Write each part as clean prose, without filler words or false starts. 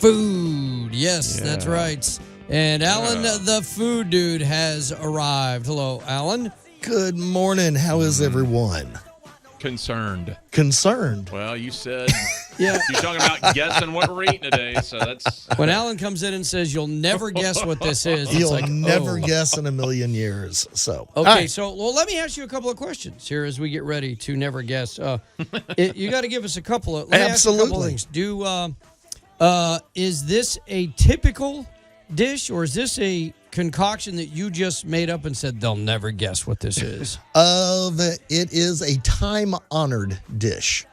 food. Yes, that's right. And Allan, the food dude, has arrived. Hello, Allan. Good morning. How is everyone? Concerned. Concerned? Well, you said you're talking about guessing what we're eating today, so that's... When Allan comes in and says, you'll never guess what this is. You'll never guess in a million years. So Okay, right. So let me ask you a couple of questions here as we get ready to never guess. You got to give us a couple of... Let me ask you a couple of things. Is this a typical dish, or is this a concoction that you just made up and said they'll never guess what this is? It is a time-honored dish.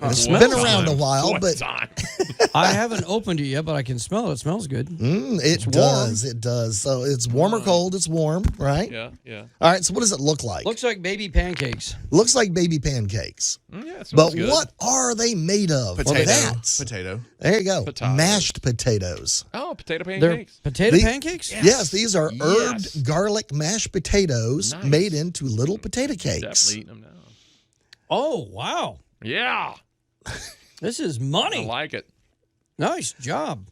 It's What's been around a while, What's but I haven't opened it yet, but I can smell it. It smells good. It does. It does. So it's warm or cold. It's warm, right? Yeah. All right. So what does it look like? Looks like baby pancakes. Looks like baby pancakes. Yeah, but good. what are they made of? Potato. There you go. Potatoes. Mashed potatoes. Oh, potato They're pancakes. potato pancakes? Yes, these are herbed garlic mashed potatoes made into little potato cakes. Definitely eating them now. Oh, wow. Yeah. This is money. I like it. Nice job.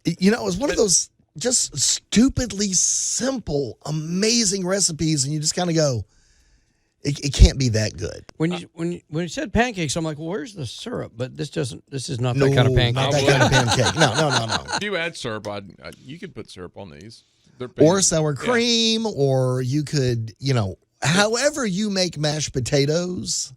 You know, it was one of those just stupidly simple, amazing recipes, and you just kind of go, it can't be that good. When you said pancakes, I'm like, well, where's the syrup? But this is not that kind of pancake. Not that kind of pancake. No. If you add syrup, you could put syrup on these. Or sour cream, or you could, however you make mashed potatoes.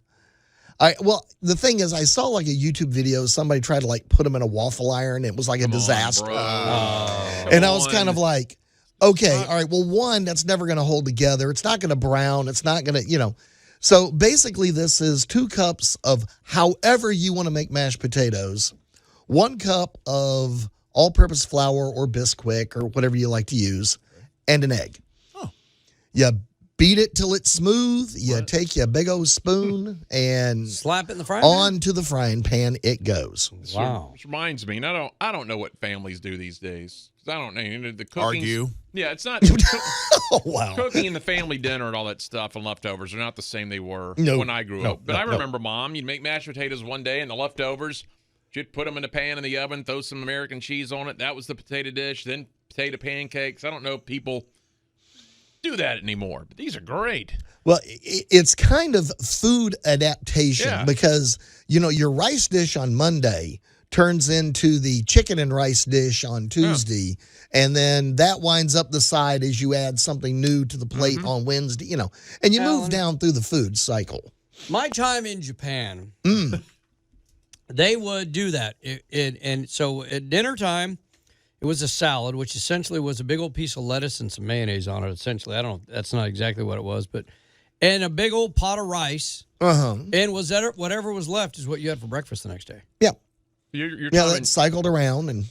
Well, the thing is, I saw like a YouTube video. Somebody tried to put them in a waffle iron. It was like a disaster. And I was kind of like, okay, all right. Well, one, that's never going to hold together. It's not going to brown. It's not going to, So basically, this is 2 cups of however you want to make mashed potatoes, 1 cup of all-purpose flour or Bisquick or whatever you like to use, and an egg. Oh. You beat it till it's smooth. You take your big old spoon and slap it in the frying pan? Onto the frying pan it goes. Wow. Which reminds me, and I don't know what families do these days. I don't know. The cooking. Argue. Yeah, it's not. Oh, wow. Cooking and the family dinner and all that stuff and leftovers are not the same they were when I grew up. But I remember Mom, you'd make mashed potatoes one day and the leftovers, she'd put them in the pan in the oven, throw some American cheese on it. That was the potato dish. Then potato pancakes. I don't know if people do that anymore, but these are great. Well, it's kind of food adaptation because, your rice dish on Monday turns into the chicken and rice dish on Tuesday, and then that winds up the side as you add something new to the plate on Wednesday, and you move down through the food cycle. My time in Japan, they would do that. And so at dinner time, it was a salad, which essentially was a big old piece of lettuce and some mayonnaise on it, essentially. I don't know. That's not exactly what it was, and a big old pot of rice. And was that whatever was left is what you had for breakfast the next day. Yeah. That cycled around. And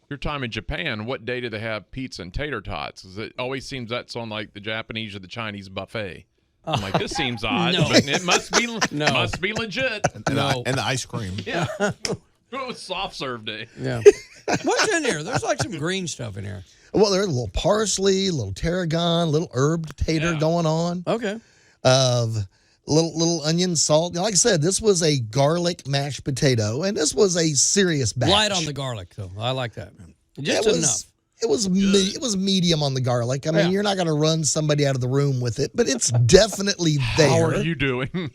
your time in Japan, what day do they have pizza and tater tots? Because it always seems that's on the Japanese or the Chinese buffet. I'm like, this seems odd, but it must be legit. And the ice cream. Yeah. It was soft serve day. Yeah. What's in here? There's some green stuff in here. Well, there's a little parsley, a little tarragon, a little herbed tater going on. Okay. Little onion, salt. Like I said, this was a garlic mashed potato, and this was a serious batch. Light on the garlic, though. I like that. Just enough. It was medium on the garlic. I mean, you're not going to run somebody out of the room with it, but it's definitely there. How are you doing?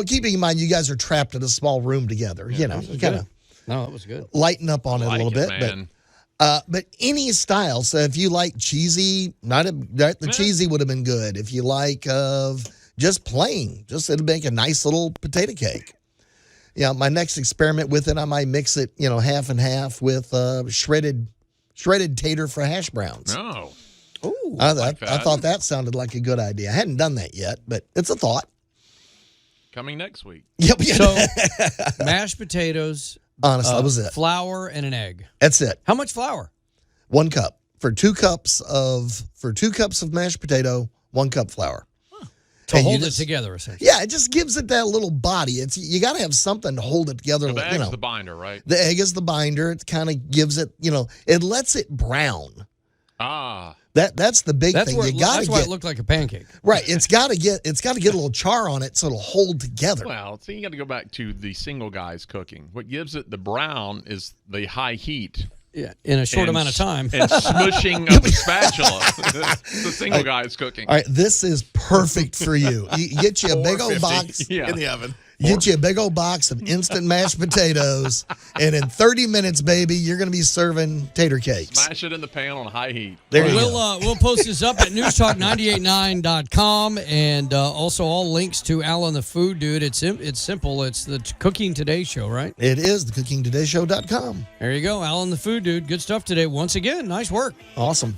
Keeping in mind you guys are trapped in a small room together. No, that was good. Lighten up on it a little bit, man. but any style. So if you like cheesy, the cheesy would have been good. If you like just plain, it'll make a nice little potato cake. My next experiment with it, I might mix it, half and half with shredded tater for hash browns. Oh, I thought that sounded like a good idea. I hadn't done that yet, but it's a thought. Coming next week. Yep. So mashed potatoes. Honestly, that was it. Flour and an egg. That's it. How much flour? 1 cup. For 2 cups of mashed potato, 1 cup flour. To hold it together, essentially. Yeah, it just gives it that little body. You got to have something to hold it together. So the egg's the binder, right? The egg is the binder. It kind of gives it, it lets it brown. That's the big thing. That's why it looked like a pancake. Right. It's got to get a little char on it so it'll hold together. Well, see, you got to go back to the single guys cooking. What gives it the brown is the high heat. Yeah, in a short amount of time. And smushing of the spatula. The single guy's cooking. All right, this is perfect for you. You get you a big old box in the oven. Get you a big old box of instant mashed potatoes, and in 30 minutes, baby, you're going to be serving tater cakes. Smash it in the pan on high heat. There you go. We'll post this up at newstalk989.com, and also all links to Allan the Food Dude. It's simple. It's the Cooking Today Show, right? It is, thecookingtodayshow.com. There you go, Allan the Food Dude. Good stuff today. Once again, nice work. Awesome.